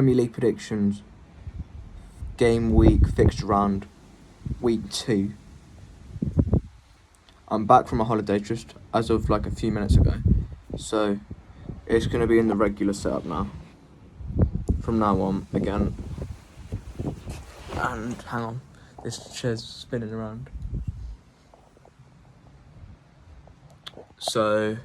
Premier League predictions, game week, fixture round, week 2. I'm back from a holiday just as of like a few minutes ago, so it's going to be in the regular setup now, from now on again. And hang on, this chair's spinning around. So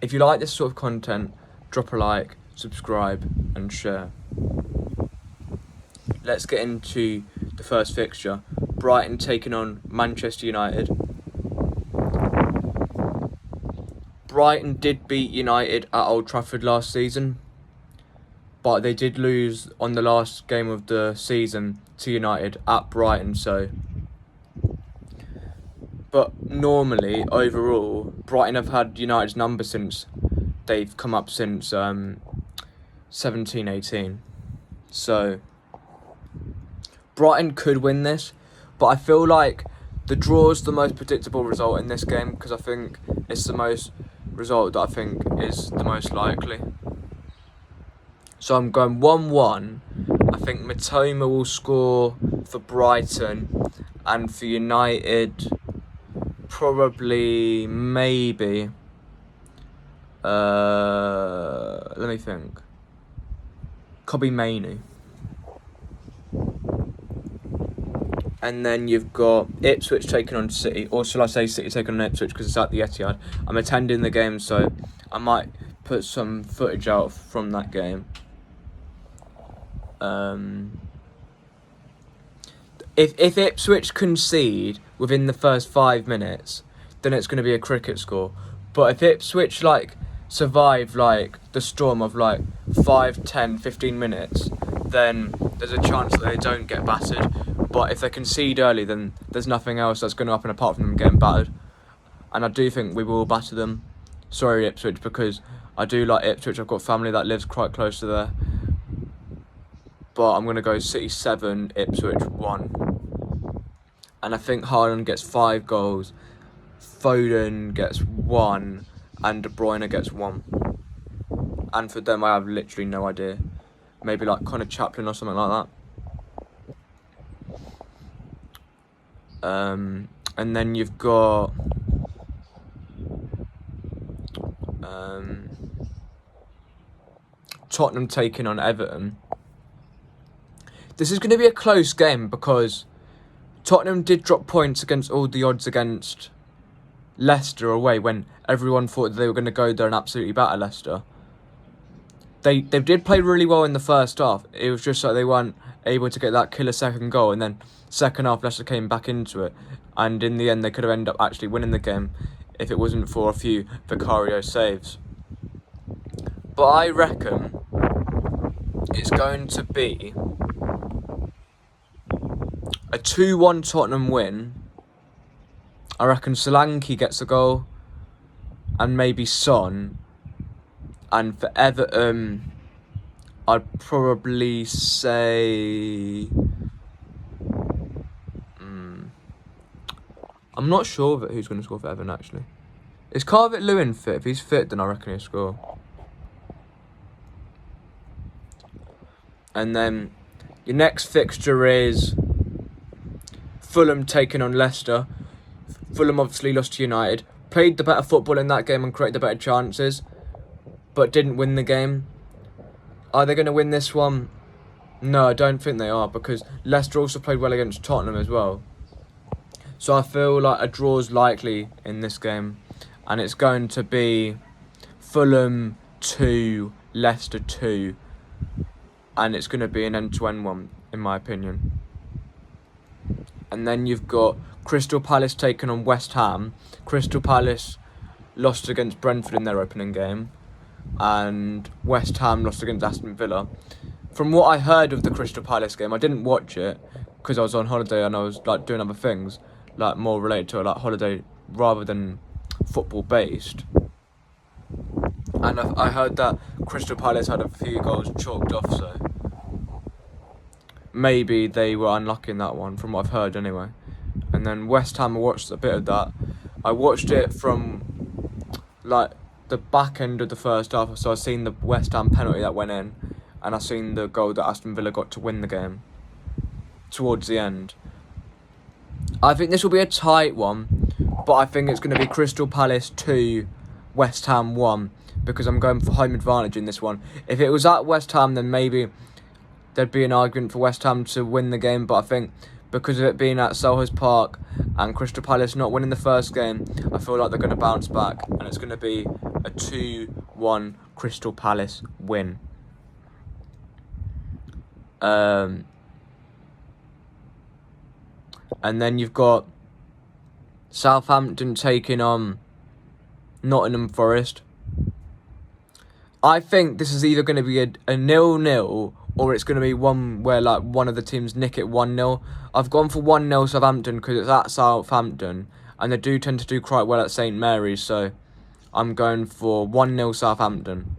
if you like this sort of content, drop a like, subscribe and share. Let's get into the first fixture. Brighton taking on Manchester United. Brighton did beat United at Old Trafford last season, but they did lose on the last game of the season to United at Brighton. But normally, overall, Brighton have had United's number since they've come up since 17-18. So Brighton could win this, but I feel like the draw's the most predictable result in this game because I think it's the most result that I think is the most likely. So I'm going 1-1. I think Mitoma will score for Brighton, and for United, probably, maybe, let me think, Kobbie Mainoo. And then you've got Ipswich taking on City, or shall I say City taking on Ipswich because it's at the Etihad. I'm attending the game, so I might put some footage out from that game. If Ipswich concede within the first 5 minutes, then it's going to be a cricket score. But if Ipswich survive the storm of 5, 10, 15 minutes, then there's a chance that they don't get battered. But if they concede early, then there's nothing else that's going to happen apart from them getting battered. And I do think we will batter them. Sorry, Ipswich, because I do like Ipswich. I've got family that lives quite close to there. But I'm going to go City 7, Ipswich 1. And I think Haaland gets 5 goals, Foden gets 1, and De Bruyne gets 1. And for them, I have literally no idea. Maybe Connor Chaplin or something like that. And then you've got Tottenham taking on Everton. This is going to be a close game because Tottenham did drop points against all the odds against Leicester away when everyone thought they were going to go there and absolutely batter Leicester. They did play really well in the first half. It was just they weren't able to get that killer second goal, and then second half Leicester came back into it, and in the end they could have ended up actually winning the game if it wasn't for a few Vicario saves. But I reckon it's going to be a 2-1 Tottenham win. I reckon Solanke gets a goal, and maybe Son. And for Everton, I'd probably say... I'm not sure who's going to score for Everton, actually. Is Calvert-Lewin fit? If he's fit, then I reckon he'll score. And then your next fixture is Fulham taking on Leicester. Fulham obviously lost to United. Played the better football in that game and created the better chances, but didn't win the game. Are they going to win this one? No, I don't think they are, because Leicester also played well against Tottenham as well. So I feel like a draw's likely in this game, and it's going to be Fulham 2, Leicester 2, and it's going to be an end-to-end one, in my opinion. And then you've got Crystal Palace taking on West Ham. Crystal Palace lost against Brentford in their opening game, and West Ham lost against Aston Villa. From what I heard of the Crystal Palace game, I didn't watch it because I was on holiday and I was doing other things, more related to holiday rather than football based. And I heard that Crystal Palace had a few goals chalked off, so maybe they were unlucky in that one, from what I've heard anyway. And then West Ham, I watched a bit of that. I watched it from the back end of the first half, so I've seen the West Ham penalty that went in, and I seen the goal that Aston Villa got to win the game towards the end. I think this will be a tight one, but I think it's going to be Crystal Palace 2, West Ham 1, because I'm going for home advantage in this one. If it was at West Ham, then maybe there'd be an argument for West Ham to win the game, but I think because of it being at Selhurst Park and Crystal Palace not winning the first game, I feel like they're going to bounce back, and it's going to be a 2-1 Crystal Palace win. And then you've got Southampton taking on Nottingham Forest. I think this is either going to be a 0-0 or it's going to be one where like one of the teams nick it 1-0. I've gone for 1-0 Southampton because it's at Southampton and they do tend to do quite well at St Mary's, so I'm going for 1-0 Southampton.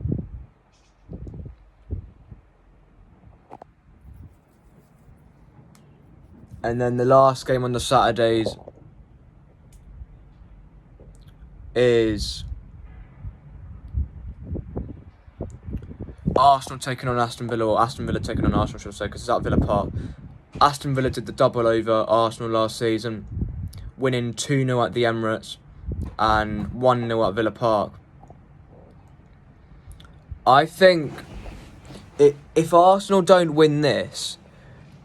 And then the last game on the Saturdays is Arsenal taking on Aston Villa, or Aston Villa taking on Arsenal, should I say, because it's at Villa Park. Aston Villa did the double over Arsenal last season, winning 2-0 at the Emirates and 1-0 at Villa Park. I think if Arsenal don't win this,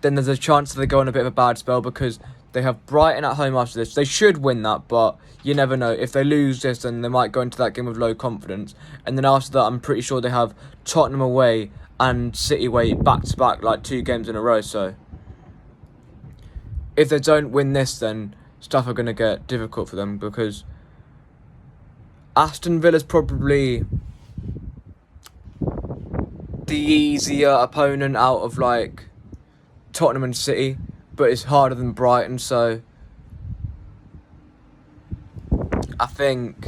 then there's a chance that they go on a bit of a bad spell because they have Brighton at home after this. They should win that, but you never know. If they lose this, then they might go into that game with low confidence. And then after that, I'm pretty sure they have Tottenham away and City away back-to-back, like 2 games in a row. So if they don't win this, then stuff are going to get difficult for them because Aston Villa's probably the easier opponent out of like Tottenham and City, but it's harder than Brighton, so I think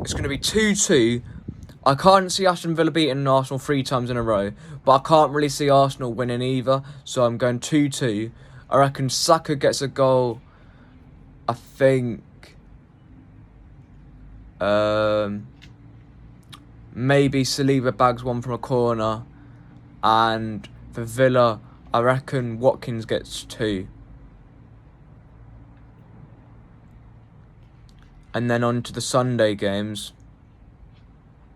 it's going to be 2-2. I can't see Aston Villa beating Arsenal 3 times in a row, but I can't really see Arsenal winning either, so I'm going 2-2. I reckon Saka gets a goal. I think maybe Saliba bags one from a corner, and for Villa, I reckon Watkins gets 2. And then on to the Sunday games.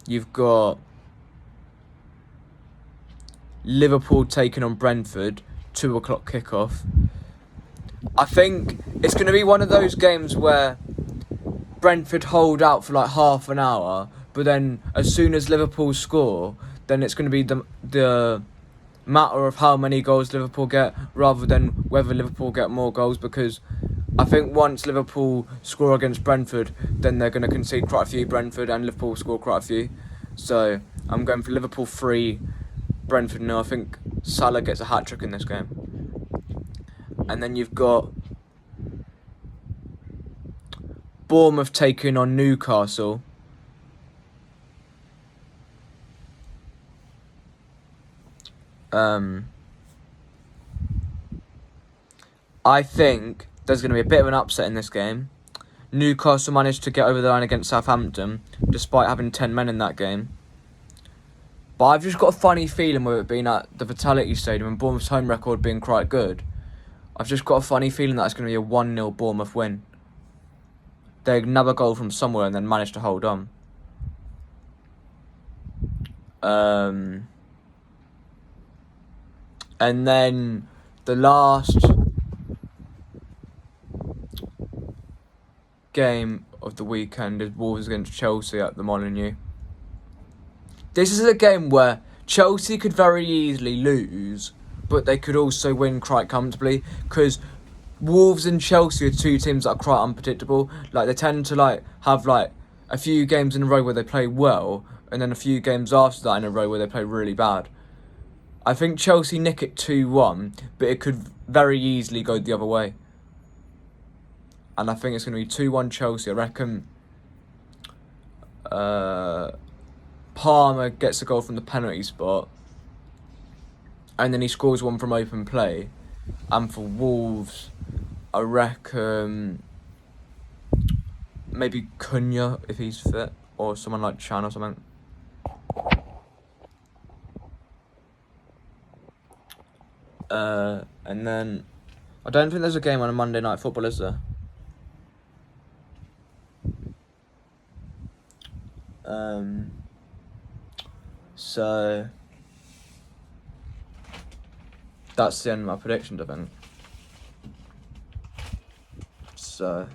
You've got Liverpool taking on Brentford, 2 o'clock kickoff. I think it's going to be one of those games where Brentford hold out for like half an hour, but then as soon as Liverpool score, then it's going to be the matter of how many goals Liverpool get rather than whether Liverpool get more goals, because I think once Liverpool score against Brentford, then they're going to concede quite a few, Brentford, and Liverpool score quite a few. So I'm going for Liverpool 3, Brentford 0. I think Salah gets a hat-trick in this game. And then you've got Bournemouth taking on Newcastle. I think there's going to be a bit of an upset in this game. Newcastle managed to get over the line against Southampton, despite having 10 men in that game. But I've just got a funny feeling with it being at the Vitality Stadium and Bournemouth's home record being quite good. I've just got a funny feeling that it's going to be a 1-0 Bournemouth win. They another goal from somewhere and then managed to hold on. And then the last game of the weekend is Wolves against Chelsea at the Molineux. This is a game where Chelsea could very easily lose, but they could also win quite comfortably, because Wolves and Chelsea are 2 teams that are quite unpredictable. Like, they tend to have a few games in a row where they play well, and then a few games after that in a row where they play really bad. I think Chelsea nick it 2-1, but it could very easily go the other way. And I think it's going to be 2-1 Chelsea. I reckon Palmer gets a goal from the penalty spot, and then he scores one from open play. And for Wolves, I reckon maybe Cunha, if he's fit, or someone like Chan or something. And then I don't think there's a game on a Monday Night Football, is there? So that's the end of my predictions, I think. So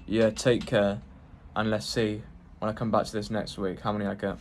yeah, take care, and let's see when I come back to this next week how many I get.